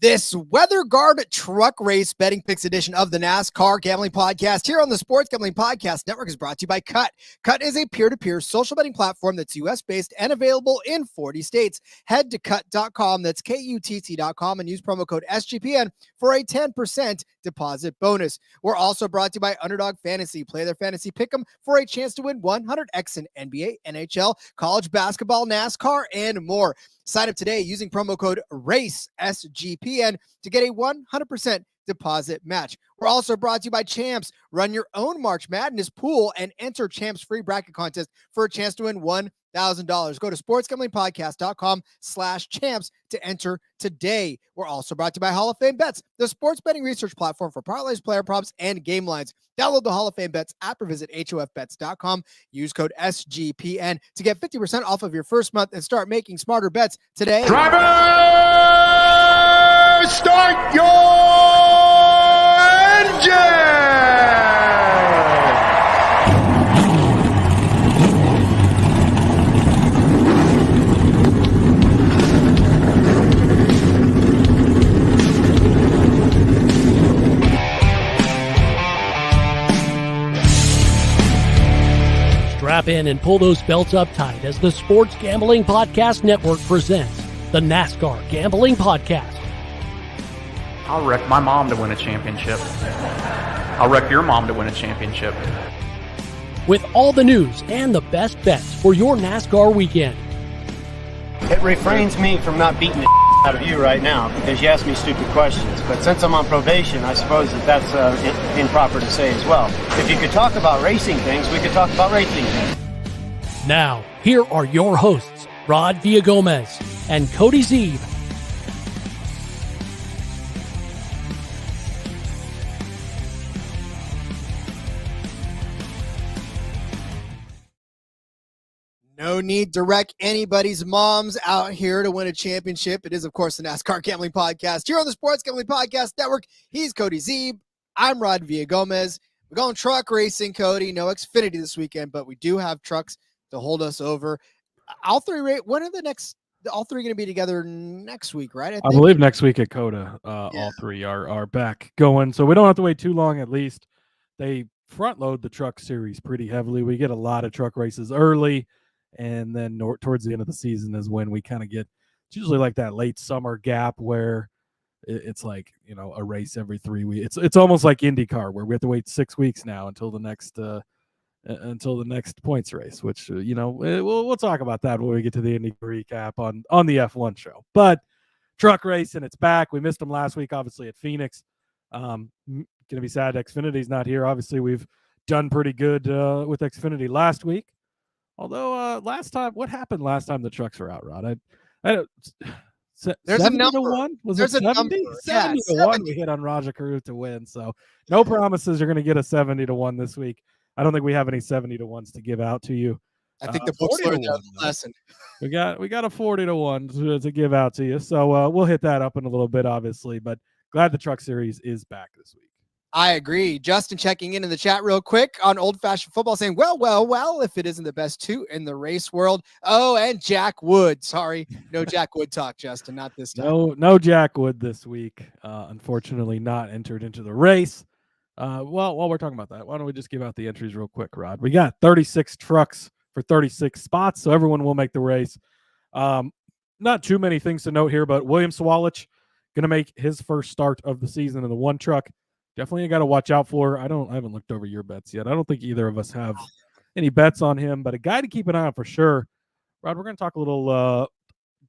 This Weather Guard Truck Race Betting Picks edition of the NASCAR Gambling Podcast here on the Sports Gambling Podcast Network is brought to you by Kutt. Kutt is a peer-to-peer social betting platform that's U.S.-based and available in 40 states. Head to Kutt.com, that's Kutt.com, and use promo code SGPN for a 10% deposit bonus. We're also brought to you by Underdog Fantasy. Play their fantasy pick'em for a chance to win 100x in NBA, NHL, college basketball, NASCAR, and more. Sign up today using promo code RACE SGPN to get a 100% deposit match. We're also brought to you by Champs. Run your own March Madness pool and enter Champs free bracket contest for a chance to win $1,000. Go to sportsgamblingpodcast.com/champs to enter today. We're also brought to you by Hall of Fame Bets, the sports betting research platform for parlays, player props, and game lines. Download the Hall of Fame Bets app or visit HOFBets.com. Use code SGPN to get 50% off of your first month and start making smarter bets today. Driver, start your engine! Strap in and pull those belts up tight as the Sports Gambling Podcast Network presents the NASCAR Gambling Podcast. I'll wreck my mom to win a championship. I'll wreck your mom to win a championship. With all the news and the best bets for your NASCAR weekend. It refrains me from not beating the out of you right now because you ask me stupid questions. But since I'm on probation, I suppose that's improper to say as well. If you could talk about racing things, we could talk about racing things. Now, here are your hosts, Rod Villagomez and Cody Zeeb. No need to wreck anybody's moms out here to win a championship. It is, of course, the NASCAR Gambling Podcast here on the Sports Gambling Podcast Network. He's Cody Zeeb. I'm Rod Villagomez. We're going truck racing, Cody. No Xfinity this weekend, but we do have trucks to hold us over. All three when are all three going to be together next week, right? I believe next week at Coda. All three are back going, so we don't have to wait too long. At least they front load the truck series pretty heavily. We get a lot of truck races early. And then towards the end of the season is when we kind of get, it's usually like that late summer gap where it's like, a race every 3 weeks. It's almost like IndyCar where we have to wait 6 weeks now until the next points race, which, we'll talk about that when we get to the Indy recap on the F1 show. But truck racing, it's back. We missed them last week, obviously at Phoenix. Going to be sad Xfinity's not here. Obviously we've done pretty good with Xfinity last week. Although what happened last time the trucks were out, Rod? I don't. There's a number. 1? Was There's it 70? a number. 70 to 1 we hit on Rajah Caruth to win. So no promises you're going to get a 70 to 1 this week. I don't think we have any 70 to 1s to give out to you. I think the books learned that lesson. We got a 40 to 1 to give out to you. So we'll hit that up in a little bit, obviously. But glad the truck series is back this week. I agree. Justin checking in the chat real quick on Old Fashioned Football saying, well, if it isn't the best two in the race world. Oh, and Jack Wood. Sorry. No Jack Wood talk, Justin. Not this time. No Jack Wood this week. Unfortunately not entered into the race. Well, while we're talking about that, why don't we just give out the entries real quick, Rod? We got 36 trucks for 36 spots, so everyone will make the race. Not too many things to note here, but William Sawalich going to make his first start of the season in the one truck. Definitely got to watch out for. I haven't looked over your bets yet. I don't think either of us have any bets on him, but a guy to keep an eye on for sure. Rod, we're going to talk a little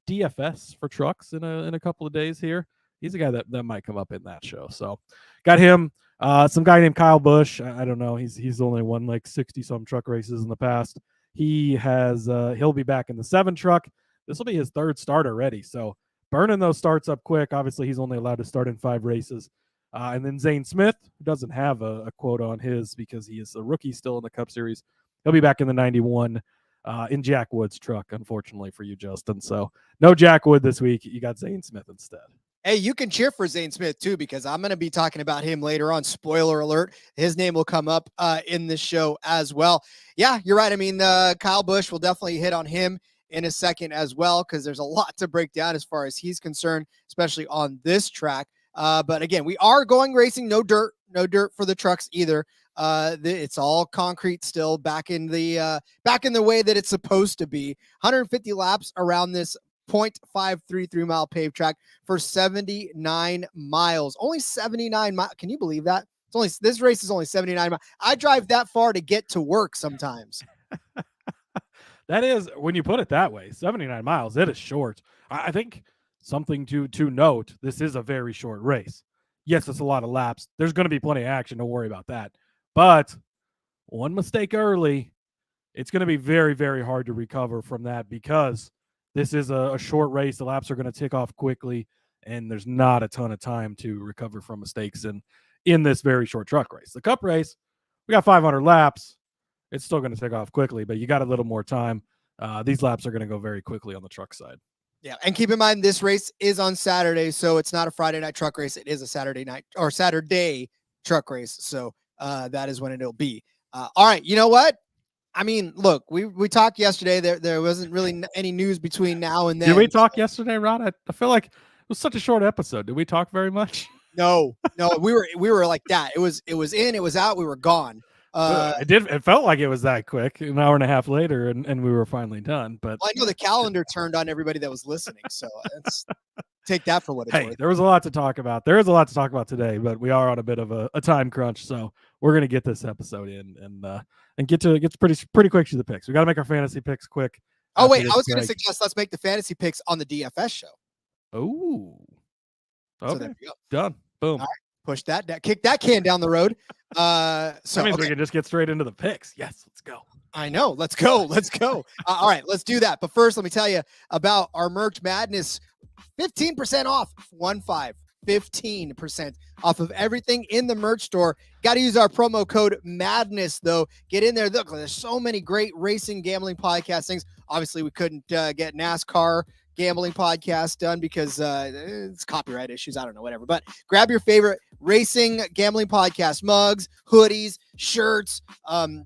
DFS for trucks in a couple of days here. He's a guy that might come up in that show. So got him. Some guy named Kyle Busch. I don't know. He's only won like 60 some truck races in the past. He'll be back in the 7 truck. This will be his 3rd start already. So burning those starts up quick. Obviously, he's only allowed to start in 5 races. And then Zane Smith, who doesn't have a quote on his because he is a rookie still in the Cup Series. He'll be back in the 91 in Jack Wood's truck, unfortunately for you, Justin. So no Jack Wood this week. You got Zane Smith instead. Hey, you can cheer for Zane Smith, too, because I'm going to be talking about him later on. Spoiler alert. His name will come up in this show as well. Yeah, you're right. I mean, Kyle Busch will definitely hit on him in a second as well, because there's a lot to break down as far as he's concerned, especially on this track. But again, we are going racing, no dirt for the trucks either. It's all concrete still, back in the way that it's supposed to be. 150 laps around this 0.533 mile paved track for 79 miles. Only 79 miles. Can you believe that? This race is only 79 miles. I drive that far to get to work sometimes. That is, when you put it that way, 79 miles, it is short. I think something to note, this is a very short race. Yes, it's a lot of laps. There's going to be plenty of action. Don't worry about that. But one mistake early, it's going to be very, very hard to recover from that, because this is a short race. The laps are going to tick off quickly, and there's not a ton of time to recover from mistakes in this very short truck race. The Cup race, we got 500 laps. It's still going to tick off quickly, but you got a little more time. These laps are going to go very quickly on the truck side. Yeah, and keep in mind, this race is on Saturday, so it's not a Friday night truck race. It is a Saturday night or Saturday truck race, so that is when it'll be. All right, you know what? I mean, look, we talked yesterday. There wasn't really any news between now and then. Did we talk yesterday, Rod? I feel like it was such a short episode. Did we talk very much? No, we were like that. It was in, it was out, we were gone. It felt like it was that quick, an hour and a half later, and we were finally done. But I know the calendar turned on everybody that was listening, so take that for what it's worth. There was a lot to talk about. There is a lot to talk about today, but we are on a bit of a time crunch, so we're gonna get this episode in and get pretty quick to the picks. We got to make our fantasy picks quick. Oh wait, I was gonna suggest let's make the fantasy picks on the DFS show. Oh, okay, so there we go. Done. Boom. All right. Push that, kick that can down the road. So that means we can just get straight into the picks. Yes, let's go. I know. Let's go. All right, let's do that. But first, let me tell you about our Merch Madness. 15% off. 15% off of everything in the merch store. Got to use our promo code MADNESS, though. Get in there. Look, there's so many great racing gambling podcast things. Obviously, we couldn't get NASCAR Gambling Podcast done because it's copyright issues. I don't know, whatever. But grab your favorite racing gambling podcast mugs, hoodies, shirts.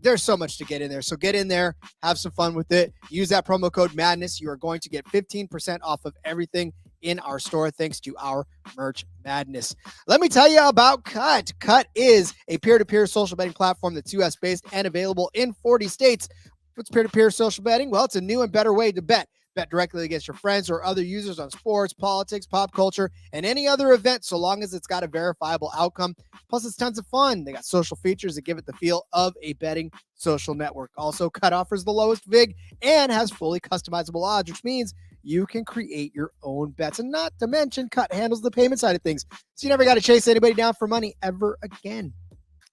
There's so much to get in there. So get in there, have some fun with it. Use that promo code MADNESS. You are going to get 15% off of everything in our store thanks to our Merch Madness. Let me tell you about Kutt. Kutt is a peer-to-peer social betting platform that's US-based and available in 40 states. What's peer-to-peer social betting? Well, it's a new and better way to bet. Bet directly against your friends or other users on sports, politics, pop culture, and any other event, so long as it's got a verifiable outcome. Plus, it's tons of fun. They got social features that give it the feel of a betting social network. Also, Kutt offers the lowest VIG and has fully customizable odds, which means you can create your own bets. And not to mention, Kutt handles the payment side of things, so you never got to chase anybody down for money ever again.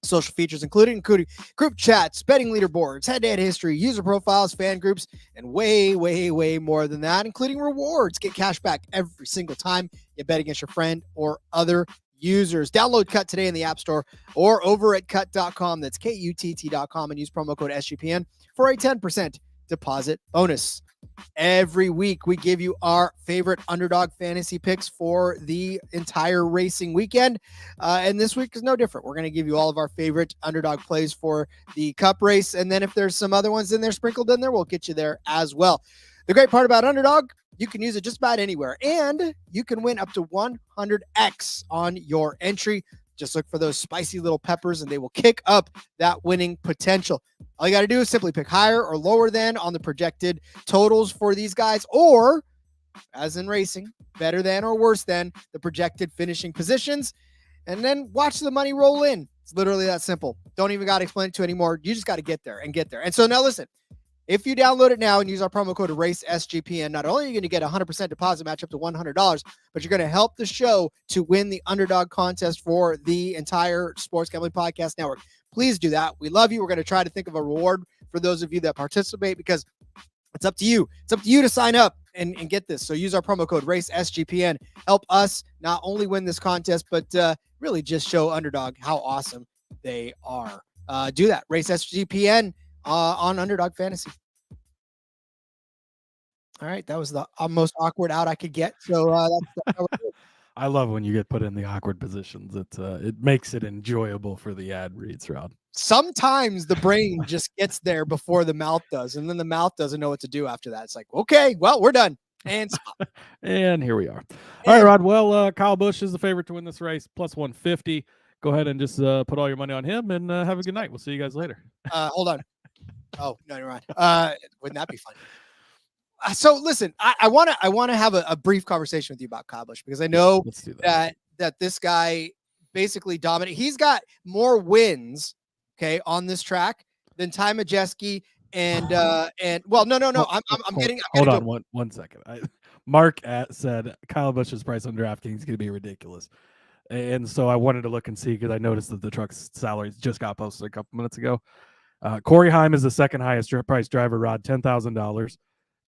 Social features including group chats, betting leaderboards, head-to-head history, user profiles, fan groups, and way, way, way more than that, including rewards. Get cash back every single time you bet against your friend or other users. Download Kutt today in the App Store or over at kutt.com. That's KUTT.com, and use promo code SGPN for a 10% deposit bonus. Every week, we give you our favorite Underdog fantasy picks for the entire racing weekend. And this week is no different. We're going to give you all of our favorite Underdog plays for the Cup race. And then if there's some other ones in there sprinkled in there, we'll get you there as well. The great part about Underdog, you can use it just about anywhere. And you can win up to 100x on your entry. Just look for those spicy little peppers and they will kick up that winning potential. All you got to do is simply pick higher or lower than on the projected totals for these guys, or as in racing, better than or worse than the projected finishing positions, and then watch the money roll in. It's literally that simple. Don't even got to explain it to you anymore. You just got to get there. And so now listen, if you download it now and use our promo code RACESGPN, not only are you going to get a 100% deposit match up to $100, but you're going to help the show to win the Underdog contest for the entire Sports Gambling Podcast Network. Please do that. We love you. We're going to try to think of a reward for those of you that participate, because it's up to you. It's up to you to sign up and get this. So use our promo code RACESGPN. Help us not only win this contest, but really just show Underdog how awesome they are. Do that. RACESGPN. On Underdog Fantasy. All right, that was the most awkward out I could get. So that's how we're doing. I love when you get put in the awkward positions. It makes it enjoyable for the ad reads, Rod. Sometimes the brain just gets there before the mouth does, and then the mouth doesn't know what to do after that. It's like, okay, well, we're done. And stop. And here we are. All right, Rod. Well, Kyle Busch is the favorite to win this race, plus 150. Go ahead and just put all your money on him, and have a good night. We'll see you guys later. Hold on. Oh, no, you're right. Wouldn't that be fun? So listen, I want to have a brief conversation with you about Kyle Busch, because I know Let's do that. that this guy basically dominated. He's got more wins, okay, on this track than Ty Majeski and well, no. I'm getting. Hold on one second. Mark said Kyle Busch's price on DraftKings is going to be ridiculous, and so I wanted to look and see, because I noticed that the truck's salaries just got posted a couple minutes ago. Corey Heim is the second highest price driver, Rod, $10,000.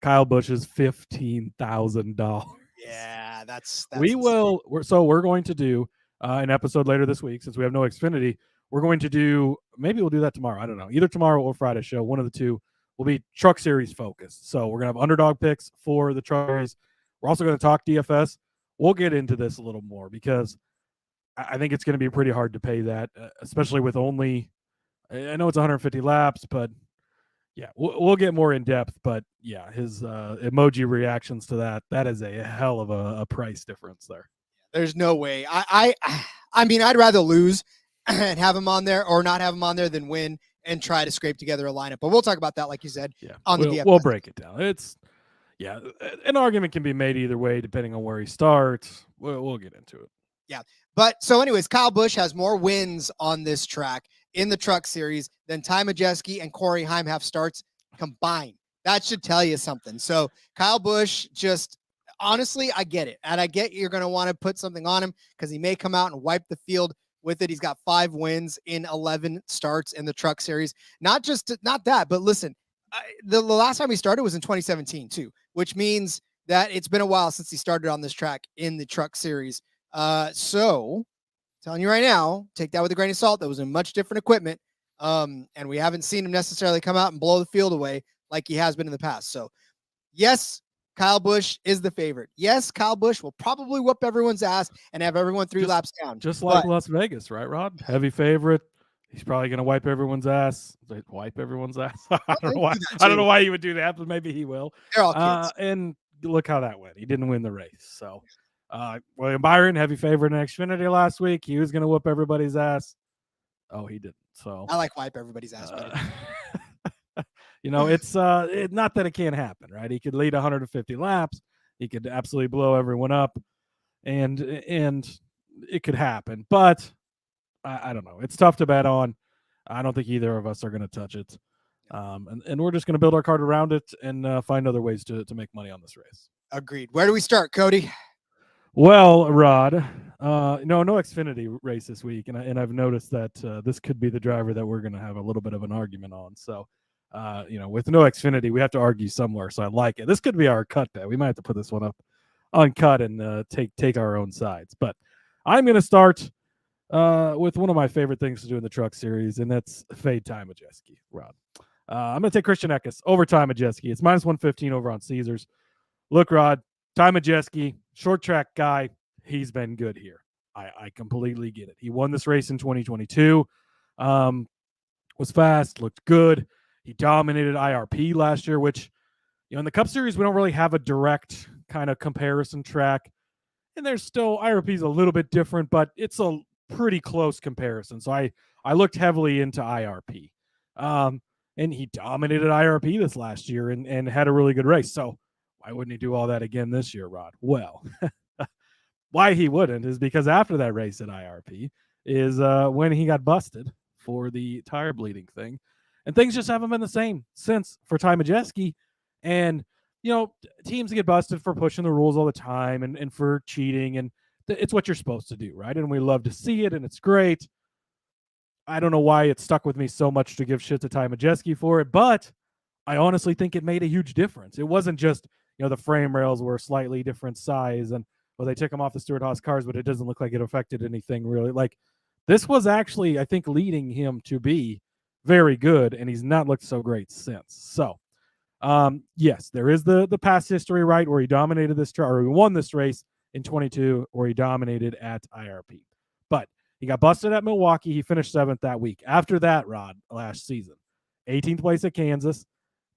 Kyle Busch is $15,000. Yeah, that's we're going to do an episode later this week, since we have no Xfinity. We're going to do, maybe we'll do that tomorrow. I don't know. Either tomorrow or Friday show. One of the two will be Truck Series focused. So we're going to have underdog picks for the Truck Series. We're also going to talk DFS. We'll get into this a little more, because I think it's going to be pretty hard to pay that, especially with only, I know it's 150 laps, but yeah, we'll get more in depth. But yeah, his emoji reactions to that is a hell of a price difference there. There's no way. I mean, I'd rather lose and have him on there, or not have him on there, than win and try to scrape together a lineup. But we'll talk about that, like you said, on the DFS. We'll break it down. An argument can be made either way depending on where he starts. We'll get into it. Yeah. But so anyways, Kyle Busch has more wins on this track in the Truck Series than Ty Majeski and Corey Heim have starts combined. That should tell you something. So Kyle Busch, just honestly, I get it. And I get you're going to want to put something on him, because he may come out and wipe the field with it. He's got 5 wins in 11 starts in the Truck Series. Not that, but listen, the last time he started was in 2017 too, which means that it's been a while since he started on this track in the Truck Series. So telling you right now, take that with a grain of salt. That was in much different equipment. And we haven't seen him necessarily come out and blow the field away like he has been in the past. So yes, Kyle Busch is the favorite. Yes, Kyle Busch will probably whoop everyone's ass and have everyone 3 laps down. Just like Las Vegas, right, Rod? Heavy favorite. He's probably going to wipe everyone's ass. Wipe everyone's ass. I don't know why he would do that, but maybe he will. They're all kids. And look how that went. He didn't win the race. So William Byron, heavy favorite in Xfinity last week. He was going to whoop everybody's ass. Oh, he didn't. So I like wipe everybody's ass. It's not that it can't happen, right? He could lead 150 laps. He could absolutely blow everyone up, and it could happen. But I don't know. It's tough to bet on. I don't think either of us are going to touch it. And we're just going to build our card around it and find other ways to make money on this race. Agreed. Where do we start, Cody? Well, Rod, no Xfinity race this week, and I've noticed that this could be the driver that we're going to have a little bit of an argument on. So, with no Xfinity, we have to argue somewhere. So I like it. This could be our cut bet. We might have to put this one up on cut and take our own sides. But I'm going to start with one of my favorite things to do in the Truck Series, and that's fade Ty Majeski, Rod. I'm going to take Christian Eckes over Ty Majeski. It's minus 115 over on Caesars. Look, Rod, Ty Majeski, short track guy, he's been good here. I completely get it. He won this race in 2022, was fast, looked good. He dominated IRP last year, which, in the Cup Series, we don't really have a direct kind of comparison track. And there's still, IRP is a little bit different, but it's a pretty close comparison. So I looked heavily into IRP. And he dominated IRP this last year and had a really good race. So why wouldn't he do all that again this year, Rod? Well, why he wouldn't is because after that race at IRP is when he got busted for the tire bleeding thing. And things just haven't been the same since for Ty Majeski. And, teams get busted for pushing the rules all the time and for cheating. And it's what you're supposed to do, right? And we love to see it, and it's great. I don't know why it stuck with me so much to give shit to Ty Majeski for it, but I honestly think it made a huge difference. It wasn't just, the frame rails were slightly different size and, they took them off the Stewart-Haas cars, but it doesn't look like it affected anything really. Like, this was actually, I think, leading him to be very good, and he's not looked so great since. So, yes, there is the past history, right, where he dominated this track, or he won this race in 22, where he dominated at IRP. But he got busted at Milwaukee. He finished 7th that week. After that, Rod, last season, 18th place at Kansas,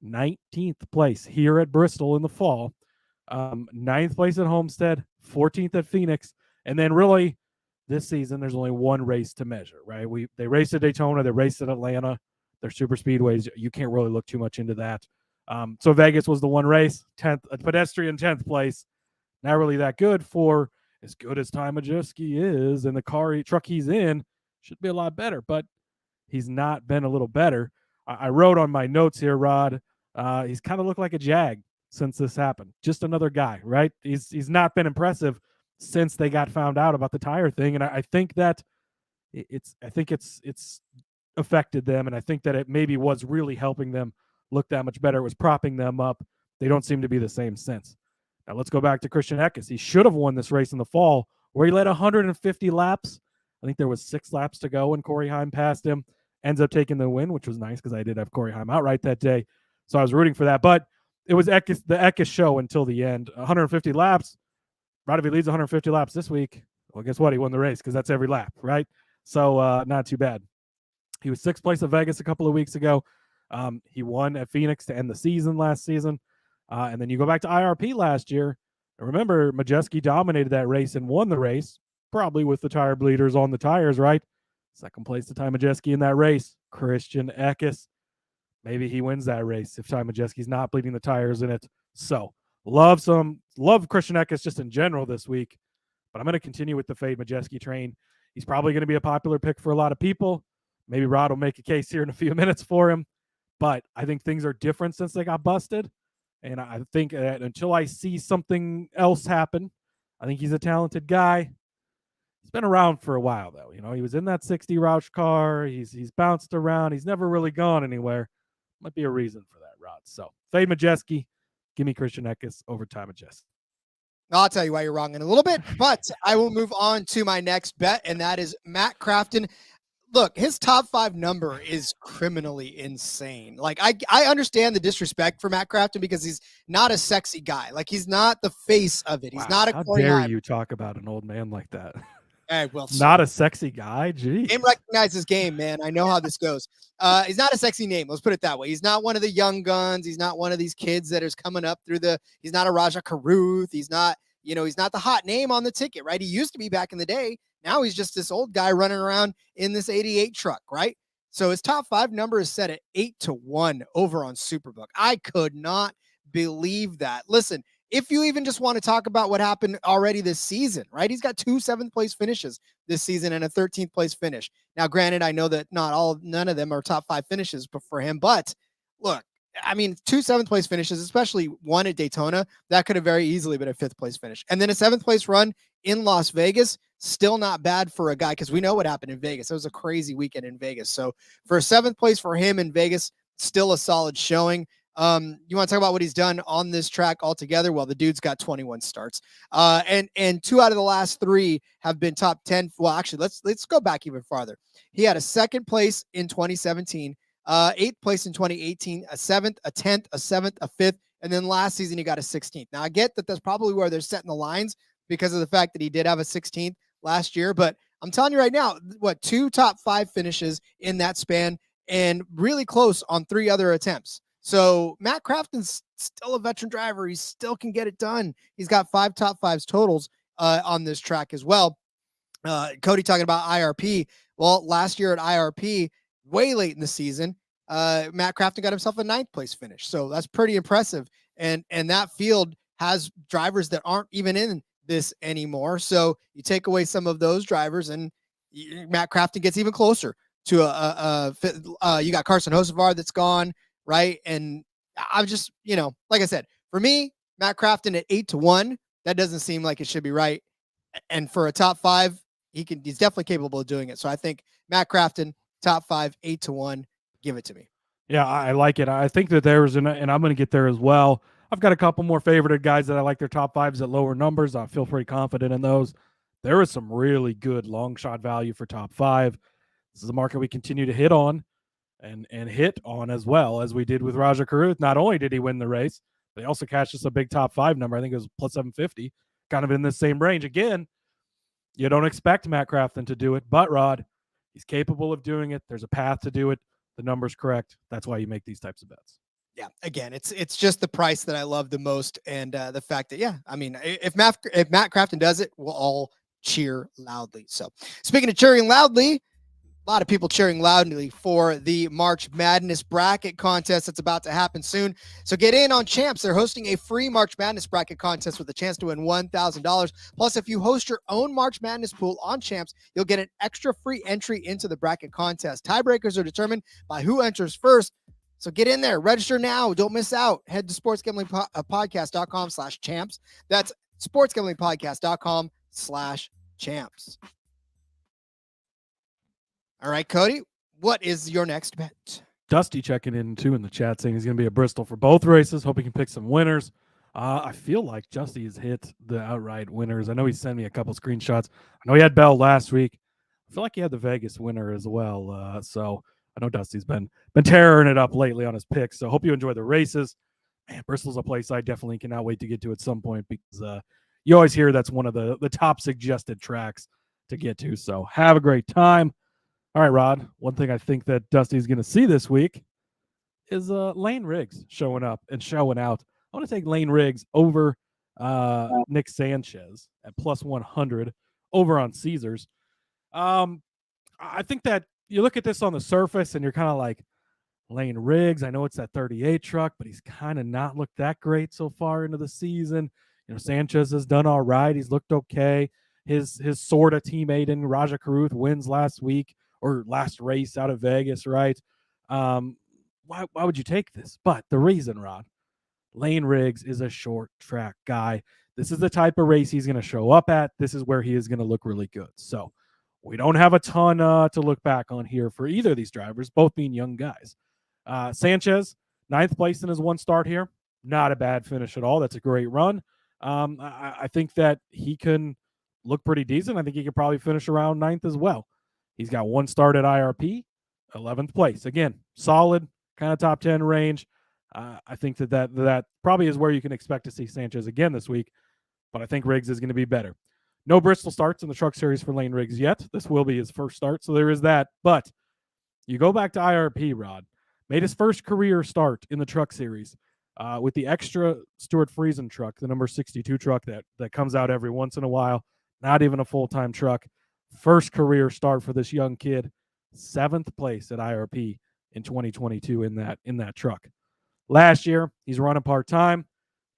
19th place here at Bristol in the fall, 9th place at Homestead, 14th at Phoenix, and then really this season there's only one race to measure, right? They raced at Daytona, they raced at Atlanta, they're super speedways. You can't really look too much into that. So Vegas was the one race, 10th, a pedestrian 10th place. Not really that good for as good as Ty Majeski is, and the truck he's in should be a lot better, but he's not been a little better. I wrote on my notes here, Rod, he's kind of looked like a Jag since this happened. Just another guy, right? He's not been impressive since they got found out about the tire thing, and I think that it's affected them, and I think that it maybe was really helping them look that much better. It was propping them up. They don't seem to be the same since. Now let's go back to Christian Eckes. He should have won this race in the fall, where he led 150 laps. I think there was 6 laps to go when Corey Heim passed him. Ends up taking the win, which was nice because I did have Corey Heim outright that day, so I was rooting for that. But it was the Eckes show until the end. 150 laps. Rod, if he leads 150 laps this week, well, guess what? He won the race because that's every lap, right? So not too bad. He was 6th place at Vegas a couple of weeks ago. He won at Phoenix to end the season last season. And then you go back to IRP last year. And remember, Majeski dominated that race and won the race, probably with the tire bleeders on the tires, right? 2nd place to Ty Majeski in that race. Christian Eckes. Maybe he wins that race if Ty Majeski's not bleeding the tires in it. So love Christian Eckes just in general this week. But I'm going to continue with the fade Majeski train. He's probably going to be a popular pick for a lot of people. Maybe Rod will make a case here in a few minutes for him. But I think things are different since they got busted. And I think that until I see something else happen, I think he's a talented guy. He's been around for a while, though. You know, he was in that 60 Roush car. He's bounced around. He's never really gone anywhere. Might be a reason for that, Rod. So, fade Majeski. Give me Christian Eckes over Ty Majeski. I'll tell you why you're wrong in a little bit, but I will move on to my next bet, and that is Matt Crafton. Look, his top 5 number is criminally insane. Like, I understand the disrespect for Matt Crafton because he's not a sexy guy. Like, he's not the face of it. He's not a How Corey dare Heim. you talk about an old man like that? Hey, well, not a sexy guy? Geez. Game recognizes game, man. I know how this goes. He's not a sexy name. Let's put it that way. He's not one of the young guns. He's not one of these kids that is coming up through he's not a Rajah Caruth. He's not the hot name on the ticket, right? He used to be back in the day. Now he's just this old guy running around in this 88 truck, right? So his top 5 number is set at 8-1 over on Superbook. I could not believe that. Listen, if you even just want to talk about what happened already this season, right? He's got 2 7th place finishes this season and a 13th place finish. Now, granted, I know that none of them are top 5 finishes for him, but look, I mean, 2 7th place finishes, especially one at Daytona, that could have very easily been a 5th place finish. And then a 7th place run in Las Vegas, still not bad for a guy because we know what happened in Vegas. It was a crazy weekend in Vegas. So for a 7th place for him in Vegas, still a solid showing. You want to talk about what he's done on this track altogether? Well, the dude's got 21 starts. And 2 out of the last 3 have been top 10. Well, actually, let's go back even farther. He had a 2nd place in 2017, 8th place in 2018, a 7th, a 10th, a 7th, a 5th, and then last season he got a 16th. Now I get that that's probably where they're setting the lines because of the fact that he did have a 16th last year, but I'm telling you right now, 2 top 5 finishes in that span and really close on 3 other attempts. So Matt Crafton's still a veteran driver. He still can get it done. He's got 5 top 5s totals on this track as well. Cody talking about IRP. Well, last year at IRP, way late in the season, Matt Crafton got himself a 9th place finish. So that's pretty impressive. And that field has drivers that aren't even in this anymore. So you take away some of those drivers and Matt Crafton gets even closer to you got Carson Hocevar that's gone, right? And I'm just, like I said, for me, Matt Crafton at 8-1, that doesn't seem like it should be right. And for a top 5, he's definitely capable of doing it. So I think Matt Crafton, top 5, 8-1, give it to me. Yeah, I like it. I think that there's, and I'm going to get there as well. I've got a couple more favorited guys that I like their top 5s at lower numbers. I feel pretty confident in those. There is some really good long shot value for top 5. This is a market we continue to hit on and hit on as well as we did with Rajah Caruth. Not only did he win the race, but he also cashed us a big top 5 number. I think it was plus 750. kind of in the same range. Again, you don't expect Matt Craftsman to do it, but Rod, he's capable of doing it. There's a path to do it. The number's correct. That's why you make these types of bets. Yeah, again, it's just the price that I love the most, and the fact that if Matt Crafton does it, we'll all cheer loudly. So, speaking of cheering loudly, a lot of people cheering loudly for the March Madness bracket contest that's about to happen soon. So get in on Champs. They're hosting a free March Madness bracket contest with a chance to win $1,000. Plus, if you host your own March Madness pool on Champs, you'll get an extra free entry into the bracket contest. Tiebreakers are determined by who enters first. So get in there. Register now. Don't miss out. Head to sportsgamblingpodcast.com/champs. That's sportsgamblingpodcast.com/champs. All right, Cody, what is your next bet? Dusty checking in too in the chat saying he's going to be at Bristol for both races. Hope he can pick some winners. I feel like Dusty has hit the outright winners. I know he sent me a couple screenshots. I know he had Bell last week. I feel like he had the Vegas winner as well. So I know Dusty's been tearing it up lately on his picks. So hope you enjoy the races. Man, Bristol's a place I definitely cannot wait to get to at some point because you always hear that's one of the top suggested tracks to get to. So have a great time. All right, Rod, one thing I think that Dusty's going to see this week is Lane Riggs showing up and showing out. I want to take Lane Riggs over Nick Sanchez at plus 100 over on Caesars. I think that you look at this on the surface and you're kind of like, Lane Riggs, I know it's that 38 truck, but he's kind of not looked that great so far into the season. You know, Sanchez has done all right. He's looked okay. His sort of teammate in Rajah Caruth wins last week. Or last race out of Vegas, right? Why would you take this? But the reason, Rod, Lane Riggs is a short track guy. This is the type of race he's going to show up at. This is where he is going to look really good. So we don't have a ton to look back on here for either of these drivers, both being young guys. Sanchez, 9th place in his one start here. Not a bad finish at all. That's a great run. I think that he can look pretty decent. I think he could probably finish around 9th as well. He's got one start at IRP, 11th place. Again, solid, kind of top 10 range. I think that probably is where you can expect to see Sanchez again this week, but I think Riggs is going to be better. No Bristol starts in the Truck Series for Lane Riggs yet. This will be his first start, so there is that. But you go back to IRP, Rod, made his first career start in the Truck Series with the extra Stuart Friesen truck, the number 62 truck that comes out every once in a while, not even a full-time truck. First career start for this young kid, 7th place at IRP in 2022 in that truck. Last year, he's running part-time,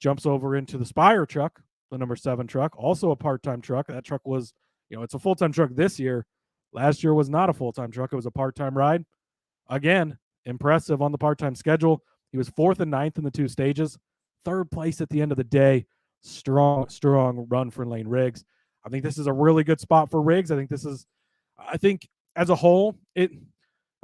jumps over into the Spire truck, the number 7 truck, also a part-time truck. That truck was, it's a full-time truck this year. Last year was not a full-time truck. It was a part-time ride. Again, impressive on the part-time schedule. He was 4th and 9th in the 2 stages, 3rd place at the end of the day. Strong run for Lane Riggs. I think this is a really good spot for Riggs. I think as a whole,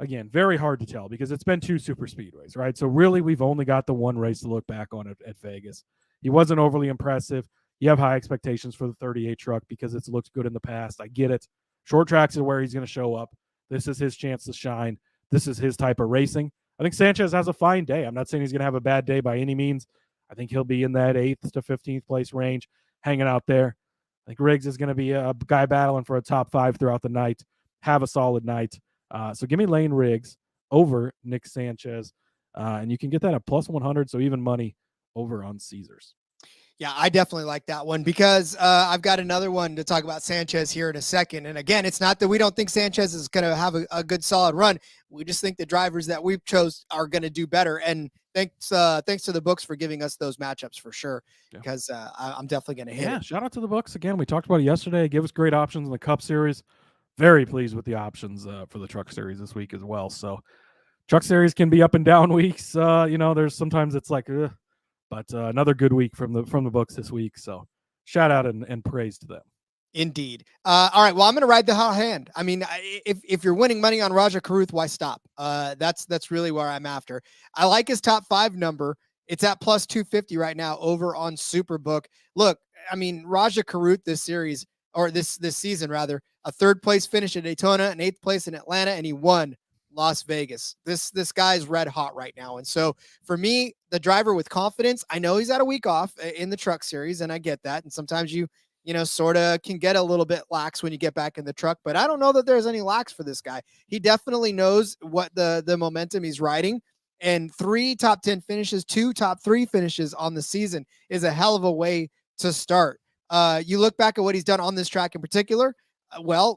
again, very hard to tell because it's been 2 super speedways, right? So really we've only got the one race to look back on at Vegas. He wasn't overly impressive. You have high expectations for the 38 truck because it's looked good in the past. I get it. Short tracks are where he's going to show up. This is his chance to shine. This is his type of racing. I think Sanchez has a fine day. I'm not saying he's going to have a bad day by any means. I think he'll be in that 8th to 15th place range, hanging out there. I think Riggs is going to be a guy battling for a top 5 throughout the night, have a solid night. So give me Lane Riggs over Nick Sanchez, and you can get that at plus 100, so even money over on Caesars. Yeah, I definitely like that one because I've got another one to talk about Sanchez here in a second. And again, it's not that we don't think Sanchez is going to have a good solid run. We just think the drivers that we've chose are going to do better. And thanks to the books for giving us those matchups for sure, because I'm definitely going to hit it. Shout out to the books. Again, we talked about it yesterday. Give us great options in the Cup Series. Very pleased with the options for the Truck Series this week as well. So Truck Series can be up and down weeks. There's sometimes it's like, but another good week from the books this week. So shout out and praise to them. Indeed. All right. Well, I'm going to ride the hot hand. I mean, if you're winning money on Rajah Caruth, why stop? That's really where I'm after. I like his top 5 number. It's at plus 250 right now over on Superbook. Look, I mean, Rajah Caruth this season rather, a 3rd place finish at Daytona, an 8th place in Atlanta, and he won Las Vegas. This guy's red hot right now. And so for me, the driver with confidence, I know he's had a week off in the truck series, and I get that. And sometimes you sort of can get a little bit lax when you get back in the truck, but I don't know that there's any lax for this guy. He definitely knows what the momentum he's riding, and 3 top 10 finishes, 2 top 3 finishes on the season is a hell of a way to start. You look back at what he's done on this track in particular.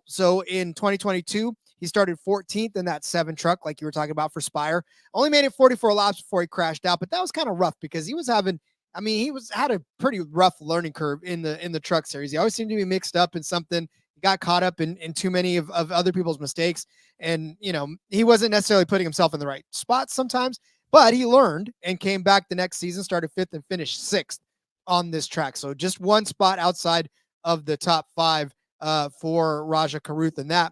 So in 2022, he started 14th in that 7 truck, like you were talking about for Spire. Only made it 44 laps before he crashed out, but that was kind of rough because he had a pretty rough learning curve in the truck series. He always seemed to be mixed up in something. He got caught up in too many of other people's mistakes, and he wasn't necessarily putting himself in the right spots sometimes. But he learned and came back the next season, started 5th and finished 6th on this track. So just 1 spot outside of the top 5 for Rajah Caruth, and that.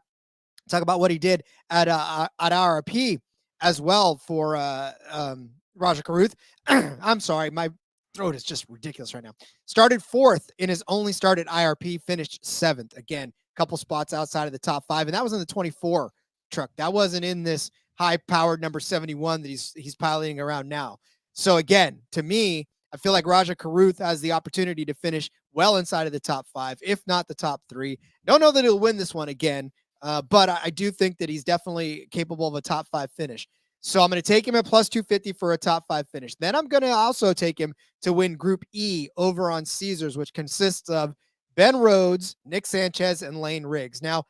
Talk about what he did at RRP as well for Rajah Caruth. I'm sorry, my throat is just ridiculous right now. Started 4th in his only start at IRP, finished 7th. Again, a couple spots outside of the top 5, and that was in the 24 truck. That wasn't in this high-powered number 71 that he's piloting around now. So again, to me, I feel like Rajah Caruth has the opportunity to finish well inside of the top 5, if not the top 3. Don't know that he'll win this one again. But I do think that he's definitely capable of a top 5 finish. So I'm going to take him at plus 250 for a top 5 finish. Then I'm going to also take him to win Group E over on Caesars, which consists of Ben Rhodes, Nick Sanchez, and Lane Riggs. Now,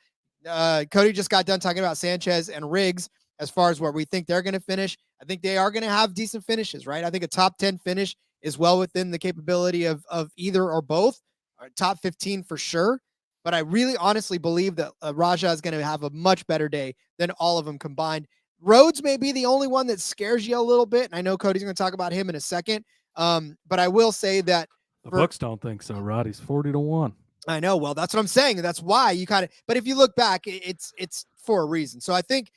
Cody just got done talking about Sanchez and Riggs as far as where we think they're going to finish. I think they are going to have decent finishes, right? I think a top 10 finish is well within the capability of either or both, or top 15 for sure. But I really honestly believe that Rajah is going to have a much better day than all of them combined. Rhodes may be the only one that scares you a little bit. And I know Cody's going to talk about him in a second. But I will say that the books don't think so, Rod. He's 40-1. I know. Well, that's what I'm saying. That's why you but if you look back, it's for a reason. So I think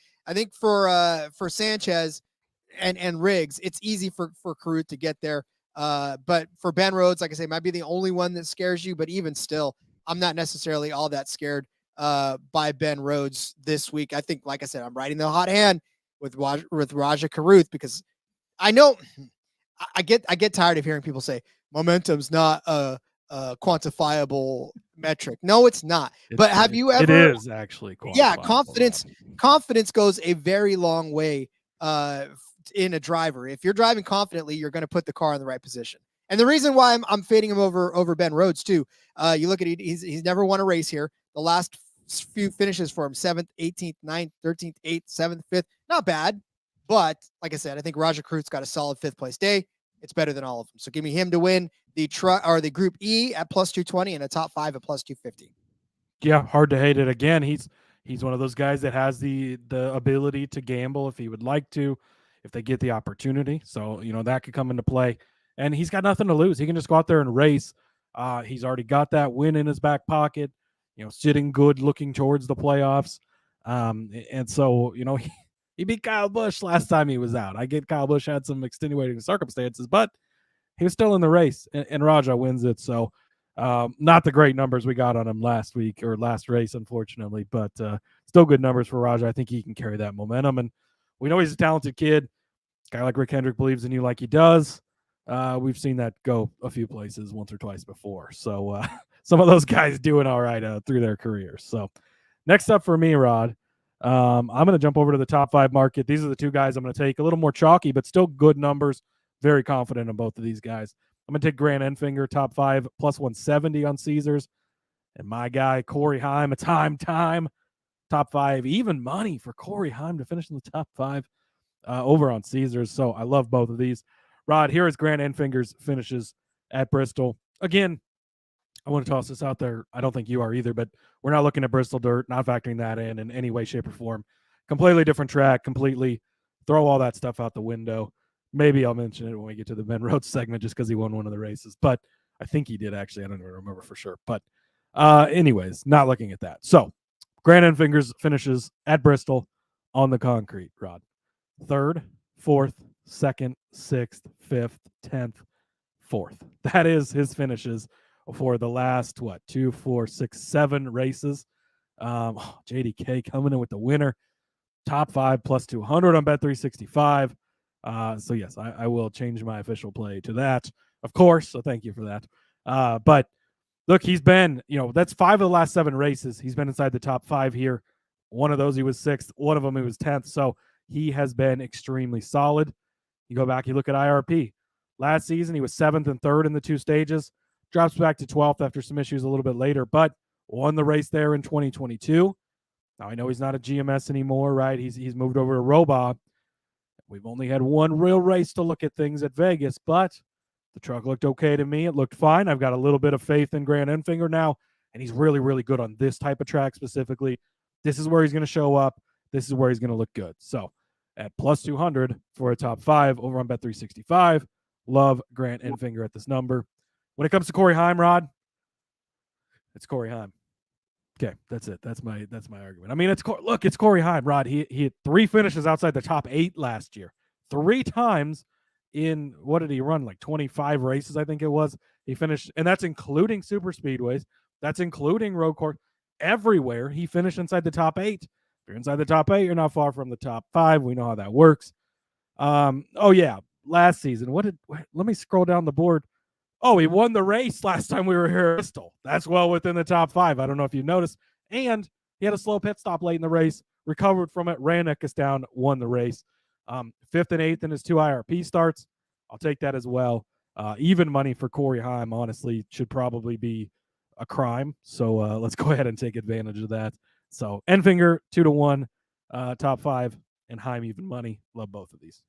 for Sanchez and Riggs, it's easy for Caruth to get there. But for Ben Rhodes, like I say, might be the only one that scares you. But even still, I'm not necessarily all that scared by Ben Rhodes this week. I think, like I said, I'm riding the hot hand with Rajah Caruth because I know I get tired of hearing people say momentum's not a quantifiable metric. No, it's not. But have you ever? It is actually. Yeah, confidence goes a very long way in a driver. If you're driving confidently, you're going to put the car in the right position. And the reason why I'm fading him over Ben Rhodes too, you look at it, he's never won a race here. The last few finishes for him, 7th, 18th, 9th, 13th, 8th, 7th, 5th, not bad. But like I said, I think Rajah Caruth's got a solid 5th place day. It's better than all of them. So give me him to win the Group E at plus 220 and a top 5 at plus 250. Yeah, hard to hate it. Again, he's one of those guys that has the ability to gamble if he would like to, if they get the opportunity. So, that could come into play. And he's got nothing to lose. He can just go out there and race. He's already got that win in his back pocket, sitting good, looking towards the playoffs. And so, he beat Kyle Busch last time he was out. I get Kyle Busch had some extenuating circumstances, but he was still in the race, and Rajah wins it. So not the great numbers we got on him last week or last race, unfortunately, but still good numbers for Rajah. I think he can carry that momentum. And we know he's a talented kid. A guy like Rick Hendrick believes in you like he does. We've seen that go a few places once or twice before. So some of those guys doing all right through their careers. So next up for me, Rod, I'm going to jump over to the top 5 market. These are the 2 guys I'm going to take. A little more chalky, but still good numbers. Very confident in both of these guys. I'm going to take Grant Enfinger, top 5, plus 170 on Caesars. And my guy, Corey Heim, it's Heim time. Top 5, even money for Corey Heim to finish in the top 5 over on Caesars. So I love both of these. Rod, here is Grant Enfinger's finishes at Bristol. Again, I want to toss this out there. I don't think you are either, but we're not looking at Bristol dirt, not factoring that in any way, shape, or form. Completely different track, completely throw all that stuff out the window. Maybe I'll mention it when we get to the Ben Rhodes segment just because he won one of the races. But I think he did, actually. I don't even remember for sure. But anyways, not looking at that. So Grant Enfinger's finishes at Bristol on the concrete, Rod. 3rd, 4th, 2nd, 6th, 5th, 10th, 4th. That is his finishes for the last, 2, 4, 6, 7 races. JDK coming in with the winner. top 5 plus 200 on Bet365. So yes, I will change my official play to that, of course. So thank you for that. But look, he's been, that's 5 of the last 7 races. He's been inside the top 5 here. One of those he was 6th. One of them he was 10th. So he has been extremely solid. You go back, you look at IRP. Last season, he was 7th and 3rd in the 2 stages. Drops back to 12th after some issues a little bit later, but won the race there in 2022. Now, I know he's not a GMS anymore, right? He's moved over to Robot. We've only had one real race to look at things at Vegas, but the truck looked okay to me. It looked fine. I've got a little bit of faith in Grant Enfinger now, and he's really, really good on this type of track specifically. This is where he's going to show up. This is where he's going to look good. So at plus 200 for a top 5 over on Bet365, love Grant Enfinger at this number. When it comes to Corey Heim, Rod, it's Corey Heim. Okay, that's it. That's my argument. I mean, it's Corey Heim, Rod. He had 3 finishes outside the top 8 last year. 3 times in, what did he run? Like 25 races, I think it was. He finished, and that's including super speedways. That's including road course. Everywhere he finished inside the top 8. If you're inside the top 8, you're not far from the top 5. We know how that works. Oh yeah, last season. Let me scroll down the board. Oh, he won the race last time we were here at Bristol. That's well within the top 5. I don't know if you noticed. And he had a slow pit stop late in the race, recovered from it, ran us down, won the race. 5th and 8th in his 2 IRP starts. I'll take that as well. Even money for Corey Heim, honestly, should probably be a crime. So let's go ahead and take advantage of that. So Enfinger, 2-1, top 5, and Heim even money. Love both of these.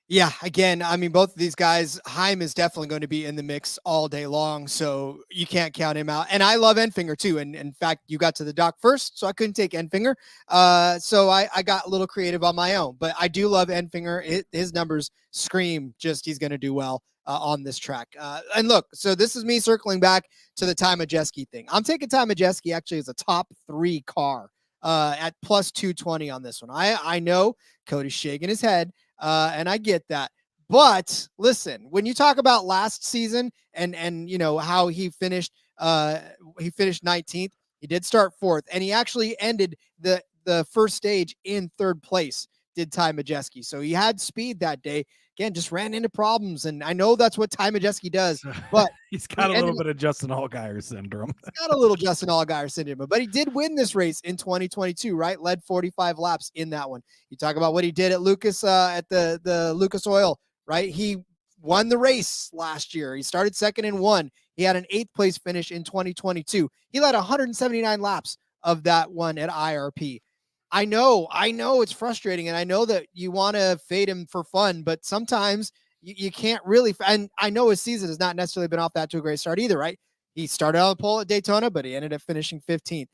Yeah, again, I mean, both of these guys, Heim is definitely going to be in the mix all day long, so you can't count him out. And I love Enfinger too. And in fact, you got to the dock first, so I couldn't take Enfinger. So I got a little creative on my own, but I do love Enfinger. His numbers scream just he's going to do well on this track. And look, so this is me circling back to the Ty Majeski thing. I'm taking Ty Majeski actually as a top 3 car at plus 220 on this one. I know Cody's shaking his head. And I get that. But listen, when you talk about last season and you know how he finished 19th, he did start 4th, and he actually ended the first stage in 3rd place, did Ty Majeski. So he had speed that day. Again, just ran into problems. And I know that's what Ty Majeski does, but he's got a little bit of Justin Allgaier syndrome. He's got a little Justin Allgaier syndrome, but he did win this race in 2022, right? Led 45 laps in that one. You talk about what he did at Lucas, at the Lucas Oil, right? He won the race last year. He started 2nd and 1. He had an 8th place finish in 2022. He led 179 laps of that one at IRP. I know it's frustrating, and I know that you want to fade him for fun, but sometimes you can't really. And I know his season has not necessarily been off that to a great start either, right? He started on the pole at Daytona, but he ended up finishing 15th.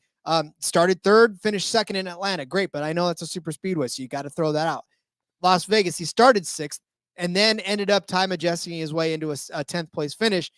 Started 3rd, finished 2nd in Atlanta. Great, but I know it's a super speedway, so you got to throw that out. Las Vegas, he started 6th and then ended up Ty Majeski his way into a 10th place finish.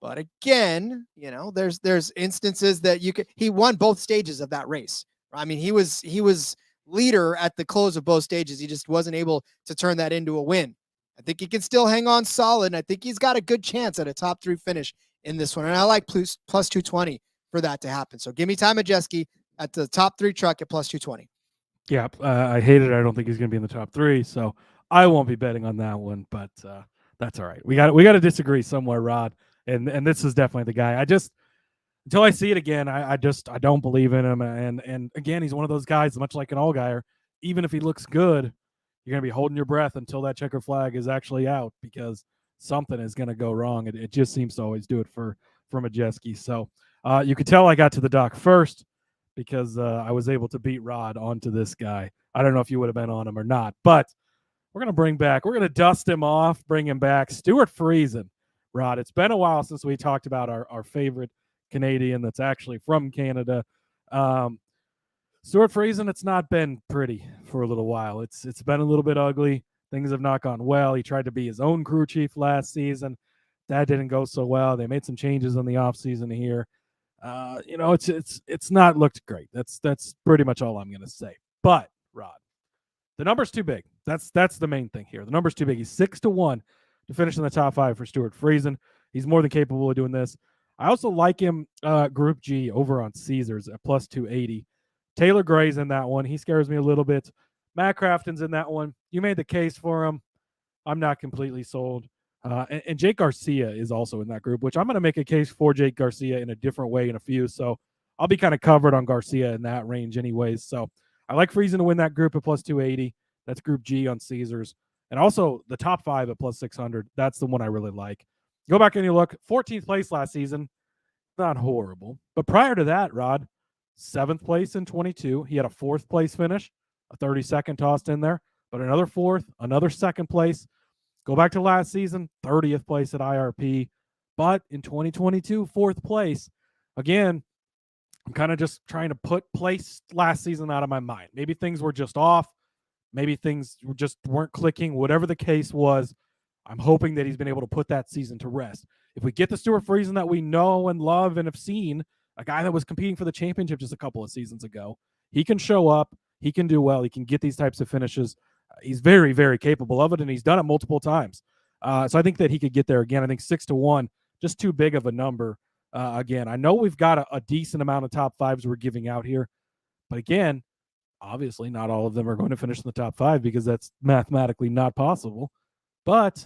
But again, you know, there's instances that he won both stages of that race. I mean, he was leader at the close of both stages. He just wasn't able to turn that into a win. I think he can still hang on solid, and I think he's got a good chance at a top 3 finish in this one. And I like plus 220 for that to happen. So give me Ty Majeski at the top 3 truck at plus 220. Yeah, I hate it. I don't think he's going to be in the top 3, so I won't be betting on that one. But that's all right. We got to disagree somewhere, Rod. And this is definitely the guy. Until I see it again, I don't believe in him. And again, he's one of those guys, much like an Allgaier. Even if he looks good, you're going to be holding your breath until that checker flag is actually out, because something is going to go wrong. It just seems to always do it for Majeski. So you could tell I got to the dock first because I was able to beat Rod onto this guy. I don't know if you would have been on him or not, but we're going to dust him off, bring him back. Stuart Friesen, Rod. It's been a while since we talked about our favorite Canadian that's actually from Canada. Stuart Friesen, it's not been pretty for a little while. It's been a little bit ugly. Things have not gone well. He tried to be his own crew chief last season. That didn't go so well. They made some changes in the offseason here. It's not looked great. That's pretty much all I'm going to say. But Rod, the number's too big. That's the main thing here. The number's too big. He's 6-1 to finish in the top 5 for Stuart Friesen. He's more than capable of doing this. I also like him Group G over on Caesars at plus 280. Taylor Gray's in that one. He scares me a little bit. Matt Crafton's in that one. You made the case for him. I'm not completely sold. And Jake Garcia is also in that group, which I'm going to make a case for Jake Garcia in a different way in a few. So I'll be kind of covered on Garcia in that range anyways. So I like Friesen to win that group at plus 280. That's Group G on Caesars. And also the top 5 at plus 600. That's the one I really like. Go back and you look. 14th place last season. Not horrible. But prior to that, Rod, 7th place in 22. He had a 4th place finish, a 32nd tossed in there, but another 4th, another 2nd place. Go back to last season, 30th place at IRP. But in 2022, 4th place. Again, I'm kind of just trying to put place last season out of my mind. Maybe things were just off. Maybe things just weren't clicking. Whatever the case was, I'm hoping that he's been able to put that season to rest. If we get the Stuart Friesen that we know and love and have seen, a guy that was competing for the championship just a couple of seasons ago, he can show up. He can do well. He can get these types of finishes. He's very, very capable of it, and he's done it multiple times. So I think that he could get there again. I think 6-1, just too big of a number. Again, I know we've got a decent amount of top 5s we're giving out here, but again, obviously not all of them are going to finish in the top 5 because that's mathematically not possible. But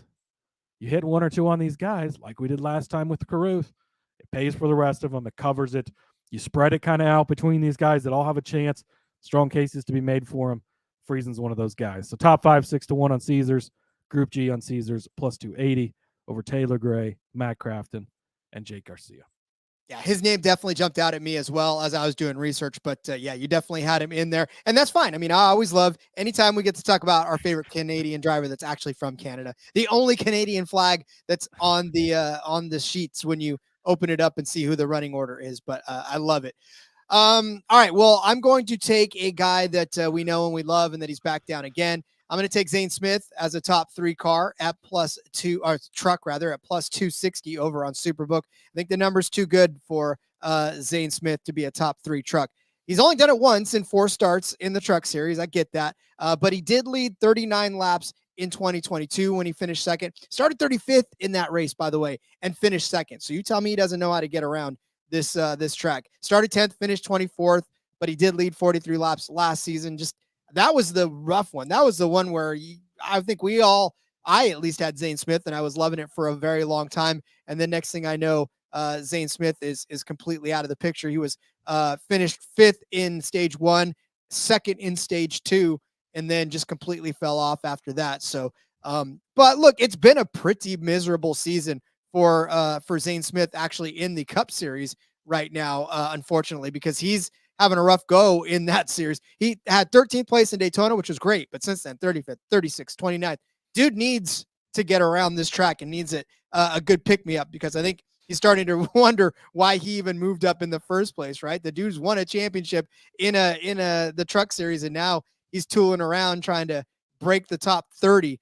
you hit 1 or 2 on these guys like we did last time with Caruth. It pays for the rest of them. It covers it. You spread it kind of out between these guys that all have a chance. Strong cases to be made for them. Friesen's one of those guys. So top 5, 6-1 on Caesars. Group G on Caesars, plus 280 over Taylor Gray, Matt Crafton, and Jake Garcia. Yeah, his name definitely jumped out at me as well as I was doing research. But yeah, you definitely had him in there. And that's fine. I mean, I always love anytime we get to talk about our favorite Canadian driver that's actually from Canada. The only Canadian flag that's on the sheets when you open it up and see who the running order is. But I love it. All right. Well, I'm going to take a guy that we know and we love and that he's back down again. I'm going to take Zane Smith as a top 3 car at truck at plus 260 over on Superbook. I think the number's too good for Zane Smith to be a top 3 truck. He's only done it once in 4 starts in the Truck Series. I get that. But he did lead 39 laps in 2022 when he finished second. Started 35th in that race, by the way, and finished second. So you tell me he doesn't know how to get around this track. Started 10th, finished 24th, but he did lead 43 laps last season. That was the rough one. That was the one where I think I at least had Zane Smith, and I was loving it for a very long time. And the next thing I know, Zane Smith is completely out of the picture. He was finished 5th in stage 1, 2nd in stage 2, and then just completely fell off after that. So, but look, it's been a pretty miserable season for Zane Smith actually in the Cup Series right now, unfortunately, because he's having a rough go in that series. He had 13th place in Daytona, which was great, but since then, 35th, 36th, 29th. Dude needs to get around this track and needs a good pick-me-up, because I think he's starting to wonder why he even moved up in the first place, right? The dude's won a championship in the Truck Series, and now he's tooling around trying to break the top 30.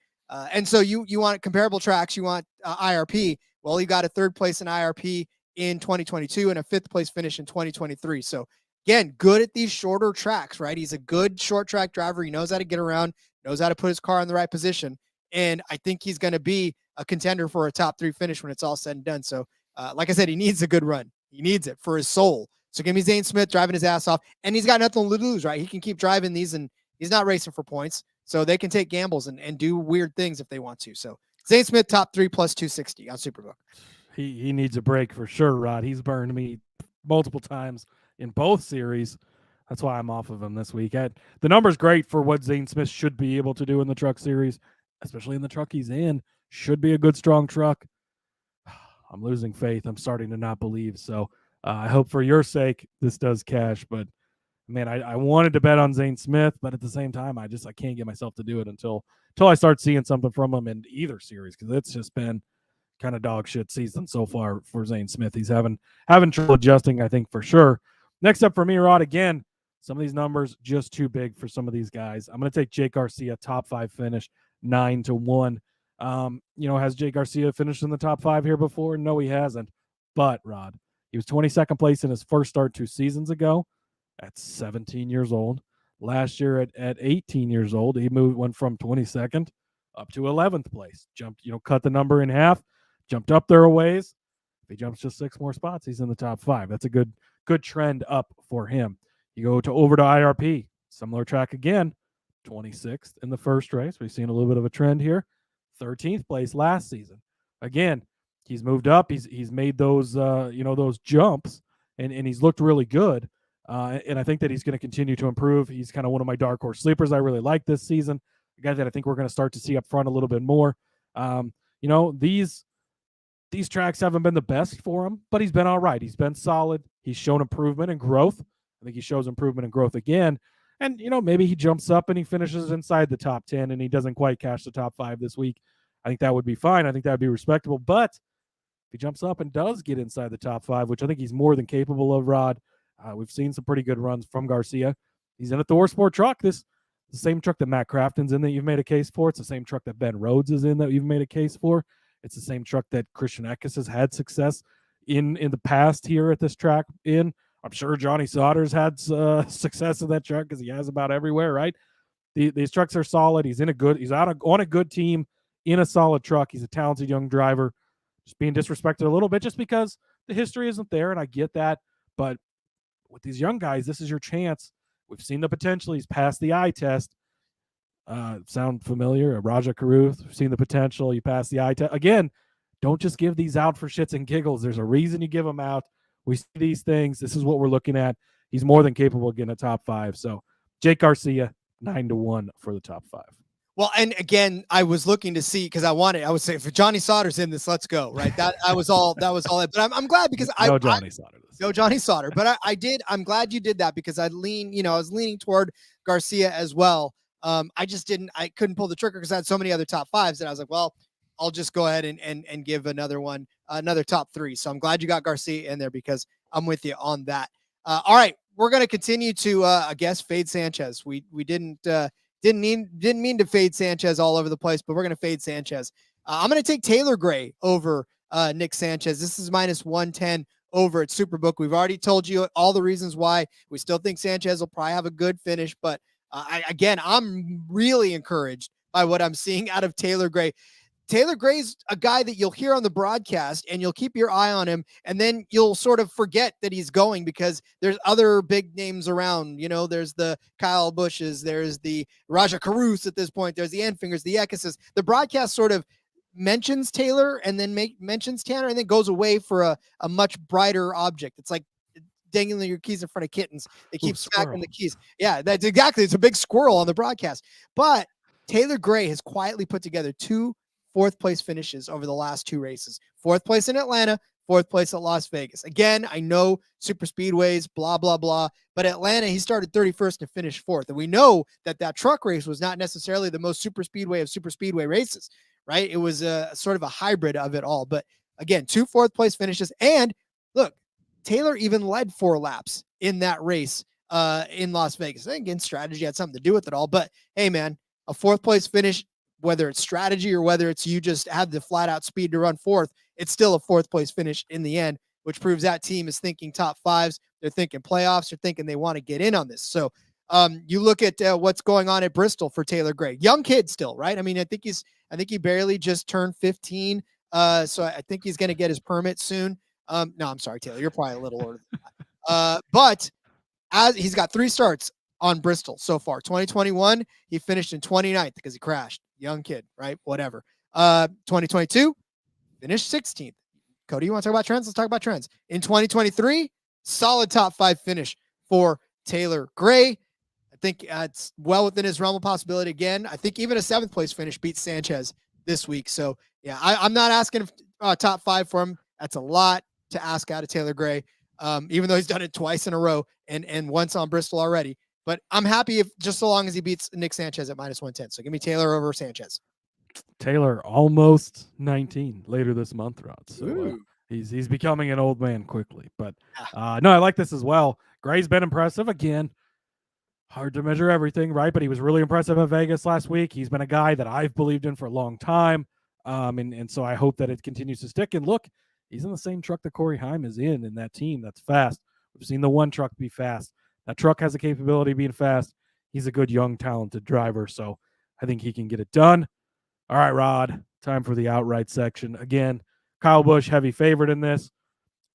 And so you want comparable tracks, you want IRP. Well, he got a 3rd place in IRP in 2022 and a 5th place finish in 2023. So again, good at these shorter tracks, right? He's a good short track driver. He knows how to get around, knows how to put his car in the right position. And I think he's going to be a contender for a top 3 finish when it's all said and done. So like I said, he needs a good run. He needs it for his soul. So give me Zane Smith driving his ass off, and he's got nothing to lose, right? He can keep driving these, and he's not racing for points. So they can take gambles and do weird things if they want to. So Zane Smith, top 3 plus 260 on Superbook. He needs a break for sure, Rod. He's burned me multiple times in both series. That's why I'm off of him this week. The number's great for what Zane Smith should be able to do in the Truck Series, especially in the truck he's in. Should be a good, strong truck. I'm losing faith. I'm starting to not believe. So I hope for your sake this does cash. But, man, I wanted to bet on Zane Smith, but at the same time, I can't get myself to do it until I start seeing something from him in either series, because it's just been kind of dog shit season so far for Zane Smith. He's having trouble adjusting, I think, for sure. Next up for me, Rod, again, some of these numbers just too big for some of these guys. I'm going to take Jake Garcia, top 5 finish, 9-1. Has Jake Garcia finished in the top 5 here before? No, he hasn't. But, Rod, he was 22nd place in his first start 2 seasons ago at 17 years old. Last year at 18 years old, he went from 22nd up to 11th place. Jumped, cut the number in half, jumped up there a ways. If he jumps just 6 more spots, he's in the top 5. That's a good trend up for him. You go over to IRP, similar track again, 26th in the first race. We've seen a little bit of a trend here. 13th place last season. Again, he's moved up. He's made those those jumps, and he's looked really good. And I think that he's going to continue to improve. He's kind of one of my dark horse sleepers I really like this season. A guy that I think we're going to start to see up front a little bit more. These tracks haven't been the best for him, but he's been all right. He's been solid. He's shown improvement and growth. I think he shows improvement and growth again. And, maybe he jumps up and he finishes inside the top 10 and he doesn't quite cash the top 5 this week. I think that would be fine. I think that would be respectable. But if he jumps up and does get inside the top 5, which I think he's more than capable of, Rod, we've seen some pretty good runs from Garcia. He's in a Thor Sport truck. The same truck that Matt Crafton's in that you've made a case for. It's the same truck that Ben Rhodes is in that you've made a case for. It's the same truck that Christian Eckes has had success in the past here at this track in. I'm sure Johnny Sauter's had success in that truck because he has about everywhere, right? These trucks are solid. He's on a good team in a solid truck. He's a talented young driver. Just being disrespected a little bit just because the history isn't there, and I get that. But with these young guys, this is your chance. We've seen the potential. He's passed the eye test. Sound familiar? Rajah Caruth. We've seen the potential. You pass the eye test. Again, don't just give these out for shits and giggles. There's a reason you give them out. We see these things. This is what we're looking at. He's more than capable of getting a top 5. So Jake Garcia, 9-1 for the top 5. Well, and again, I was looking to see because I would say if Johnny Sauter's in this, let's go, right? That was all. But I'm glad because Johnny Sauter. No Johnny Sauter. But I'm glad you did that because I was leaning toward Garcia as well. I couldn't pull the trigger because I had so many other top 5s that I was like, well, I'll just go ahead and give another top 3. So I'm glad you got Garcia in there because I'm with you on that. All right, we're going to continue to, I guess, fade Sanchez. We didn't mean to fade Sanchez all over the place, but we're going to fade Sanchez. I'm going to take Taylor Gray over Nick Sanchez. This is -110 over at Superbook. We've already told you all the reasons why. We still think Sanchez will probably have a good finish, but I'm really encouraged by what I'm seeing out of Taylor Gray. Taylor Gray's a guy that you'll hear on the broadcast and you'll keep your eye on him, and then you'll sort of forget that he's going because there's other big names around. There's the Kyle Busches, there's the Rajah Caruth at this point, there's the Enfingers, the Eckeses. The broadcast sort of mentions Taylor and then mentions Tanner and then goes away for a much brighter object. It's like dangling your keys in front of kittens. They keep smacking the keys. Yeah, that's exactly. It's a big squirrel on the broadcast. But Taylor Gray has quietly put together 2 fourth-place finishes over the last 2 races. 4th place in Atlanta, 4th place at Las Vegas. Again, I know super speedways, blah, blah, blah, but Atlanta, he started 31st and finished 4th. And we know that truck race was not necessarily the most super speedway of super speedway races, right? It was a sort of a hybrid of it all. But again, 2 4th-place finishes. And look, Taylor even led 4 laps in that race in Las Vegas. And again, strategy had something to do with it all. But hey, man, a 4th-place finish, whether it's strategy or whether it's you just have the flat out speed to run 4th, it's still a 4th-place finish in the end, which proves that team is thinking top 5s. They're thinking playoffs. They're thinking they want to get in on this. So you look at what's going on at Bristol for Taylor Gray, young kid still, right? I mean, I think he barely just turned 15. So I think he's going to get his permit soon. No, I'm sorry, Taylor, you're probably a little older than that. But as he's got 3 starts on Bristol so far. 2021, he finished in 29th because he crashed. Young kid, right? Whatever. 2022, finished 16th. Cody, you want to talk about trends? Let's talk about trends. In 2023, solid top 5 finish for Taylor Gray. I think it's well within his realm of possibility. Again, I think even a 7th-place finish beats Sanchez this week. So, yeah, I'm not asking top 5 for him. That's a lot to ask out of Taylor Gray, even though he's done it twice in a row and once on Bristol already. But I'm happy if just so long as he beats Nick Sanchez at -110. So give me Taylor over Sanchez. Taylor almost 19 later this month, Rod. So he's becoming an old man quickly. But no, I like this as well. Gray's been impressive again. Hard to measure everything, right? But he was really impressive at Vegas last week. He's been a guy that I've believed in for a long time. And so I hope that it continues to stick. And look, he's in the same truck that Corey Heim is in that team that's fast. We've seen the one truck be fast. That truck has the capability of being fast. He's a good, young, talented driver, so I think he can get it done. All right, Rod, time for the outright section. Again, Kyle Busch, heavy favorite in this.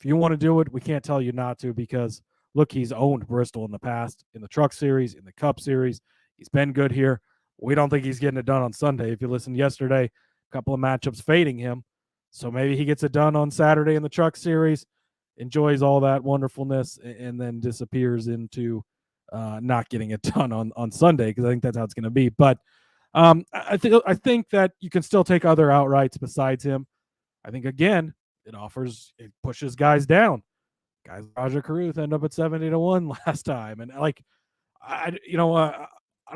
If you want to do it, we can't tell you not to because, look, he's owned Bristol in the past, in the Truck Series, in the Cup Series. He's been good here. We don't think he's getting it done on Sunday. If you listened yesterday, a couple of matchups fading him. So maybe he gets it done on Saturday in the Truck Series, enjoys all that wonderfulness, and then disappears into not getting it done on Sunday, because I think that's how it's going to be. But I think that you can still take other outrights besides him. I think, again, it pushes guys down. Guys, Rajah Caruth ended up at 70-1 last time. And I don't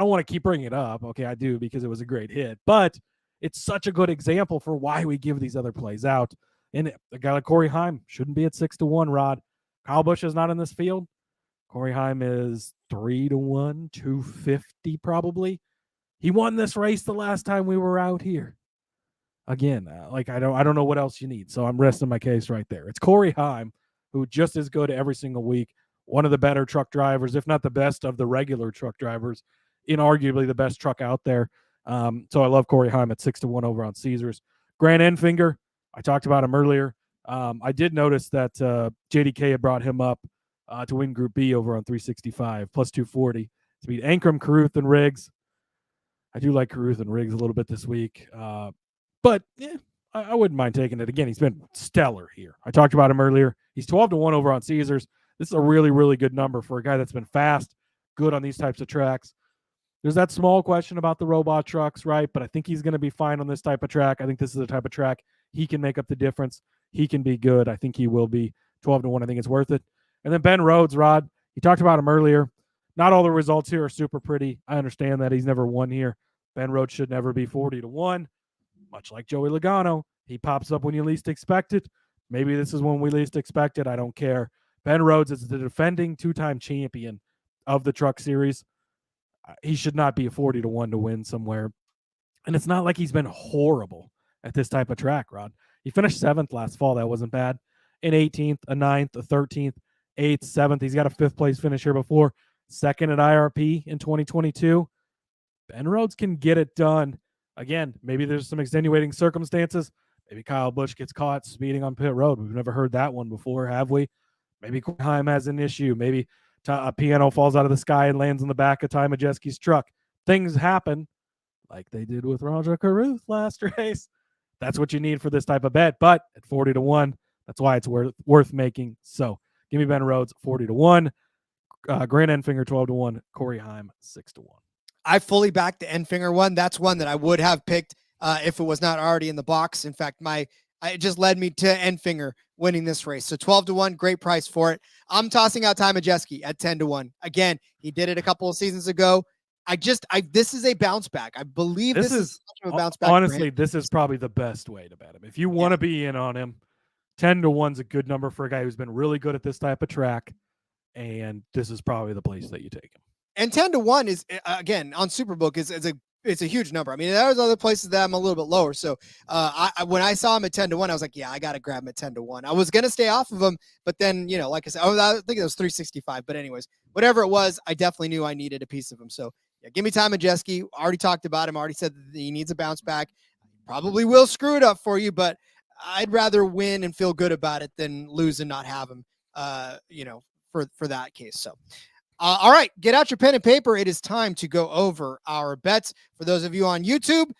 want to keep bringing it up. Okay, I do, because it was a great hit. But it's such a good example for why we give these other plays out. And a guy like Corey Heim shouldn't be at 6-1, Rod. Kyle Busch is not in this field. Corey Heim is 3-1, 250 probably. He won this race the last time we were out here. Again, I don't know what else you need. So I'm resting my case right there. It's Corey Heim, who just is good every single week. One of the better truck drivers, if not the best of the regular truck drivers, inarguably the best truck out there. So I love Corey Heim at 6-1 over on Caesars. Grant Enfinger, I talked about him earlier. I did notice that JDK had brought him up to win Group B over on 365, plus 240 to beat Ankrum, Caruth, and Riggs. I do like Caruth and Riggs a little bit this week. But yeah, I wouldn't mind taking it. Again, he's been stellar here. I talked about him earlier. He's 12-1 over on Caesars. This is a really, really good number for a guy that's been fast, good on these types of tracks. There's that small question about the robot trucks, right? But I think he's going to be fine on this type of track. I think this is the type of track he can make up the difference. He can be good. I think he will be 12-1. I think it's worth it. And then Ben Rhodes, Rod, you talked about him earlier. Not all the results here are super pretty. I understand that he's never won here. Ben Rhodes should never be 40-1. Much like Joey Logano, he pops up when you least expect it. Maybe this is when we least expect it. I don't care. Ben Rhodes is the defending two-time champion of the Truck Series. He should not be a 40-1 to win somewhere. And it's not like he's been horrible at this type of track, Rod. He finished 7th last fall. That wasn't bad. An 18th, a 9th, a 13th, 8th, 7th. He's got a 5th place finish here before. 2nd at IRP in 2022. Ben Rhodes can get it done. Again, maybe there's some extenuating circumstances. Maybe Kyle Busch gets caught speeding on pit road. We've never heard that one before, have we? Maybe Heim has an issue. Maybe a piano falls out of the sky and lands in the back of Ty Majeski's truck. Things happen like they did with Rajah Caruth last race. That's what you need for this type of bet. But at 40-1, that's why it's worth making. So give me Ben Rhodes 40-1. Grant Enfinger 12-1. Corey Heim 6-1. I fully back the Enfinger one. That's one that I would have picked if it was not already in the box. In fact, it just led me to Enfinger winning this race. So 12-1, great price for it. I'm tossing out Ty Majeski at 10-1. Again, he did it a couple of seasons ago. This is a bounce back. I believe this is a bounce back. Honestly, this is probably the best way to bet him. If you want to be in on him, 10-1 is a good number for a guy who's been really good at this type of track. And this is probably the place that you take him. And 10-1 is, again, on Superbook it's a huge number. I mean, there's other places that I'm a little bit lower. So when I saw him at 10-1, I was like, yeah, I got to grab him at 10-1. I was going to stay off of him, but then, like I said, I think it was 365. But anyways, whatever it was, I definitely knew I needed a piece of him. So yeah, give me Ty Majeski. Already talked about him. Already said that he needs a bounce back. Probably will screw it up for you, but I'd rather win and feel good about it than lose and not have him, for that case. So. All right, get out your pen and paper. It is time to go over our bets. For those of you on YouTube,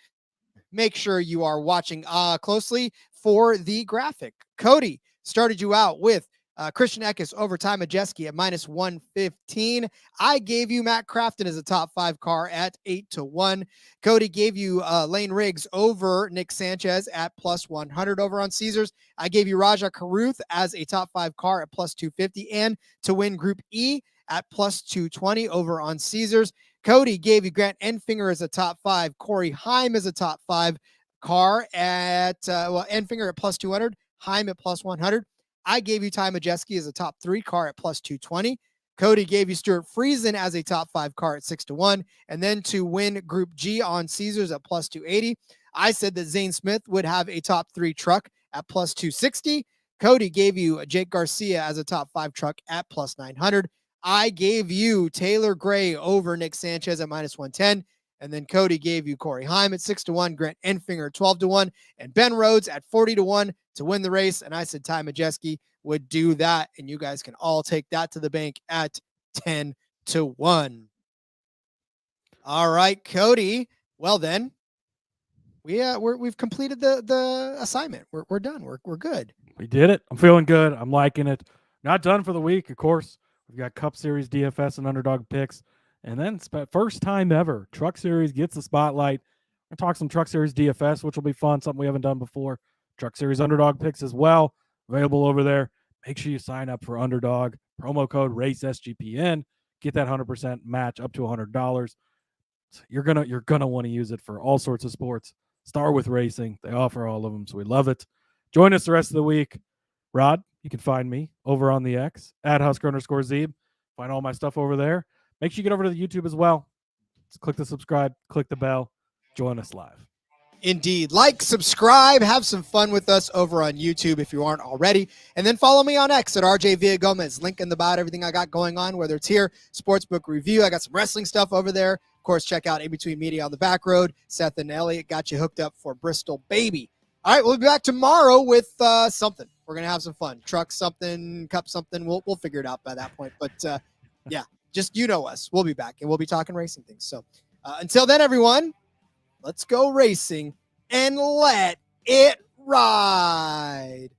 make sure you are watching closely for the graphic. Cody started you out with Christian Eckes over Ty Majeski at -115. I gave you Matt Crafton as a top 5 car at 8-1. Cody gave you Lane Riggs over Nick Sanchez at +100 over on Caesars. I gave you Rajah Caruth as a top 5 car at +250 and to win Group E at +220 over on Caesars. Cody gave you Grant Enfinger as a top 5, Corey Heim as a top 5 car at Enfinger at +200, Heim at +100. I gave you Ty Majeski as a top 3 car at +220. Cody gave you Stuart Friesen as a top 5 car at 6-1, and then to win Group G on Caesars at +280. I said that Zane Smith would have a top 3 truck at +260. Cody gave you Jake Garcia as a top 5 truck at +900. I gave you Taylor Gray over Nick Sanchez at -110. And then Cody gave you Corey Heim at 6-1, Grant Enfinger 12-1, and Ben Rhodes at 40-1 to win the race. And I said Ty Majeski would do that. And you guys can all take that to the bank at 10-1. All right, Cody. Well then, we've completed the assignment. We're done. We're good. We did it. I'm feeling good. I'm liking it. Not done for the week, of course. We've got Cup Series DFS and Underdog picks. And then first time ever, Truck Series gets the spotlight. We're going to talk some Truck Series DFS, which will be fun, something we haven't done before. Truck Series Underdog picks as well, available over there. Make sure you sign up for Underdog. Promo code RACE-SGPN. Get that 100% match up to $100. You're gonna want to use it for all sorts of sports. Start with racing. They offer all of them, so we love it. Join us the rest of the week. Rod, you can find me over on the X at Husker_Zeeb. Find all my stuff over there. Make sure you get over to the YouTube as well. Just click the subscribe, click the bell, join us live. Indeed. Like, subscribe, have some fun with us over on YouTube if you aren't already. And then follow me on X at RJ Villagomez. Link in the bio, everything I got going on, whether it's here, Sportsbook Review. I got some wrestling stuff over there. Of course, check out In Between Media on the back road. Seth and Elliot got you hooked up for Bristol, baby. All right, we'll be back tomorrow with something. We're going to have some fun. Truck something, cup something. We'll figure it out by that point. But, yeah, just you know us. We'll be back, and we'll be talking racing things. So until then, everyone, let's go racing and let it ride.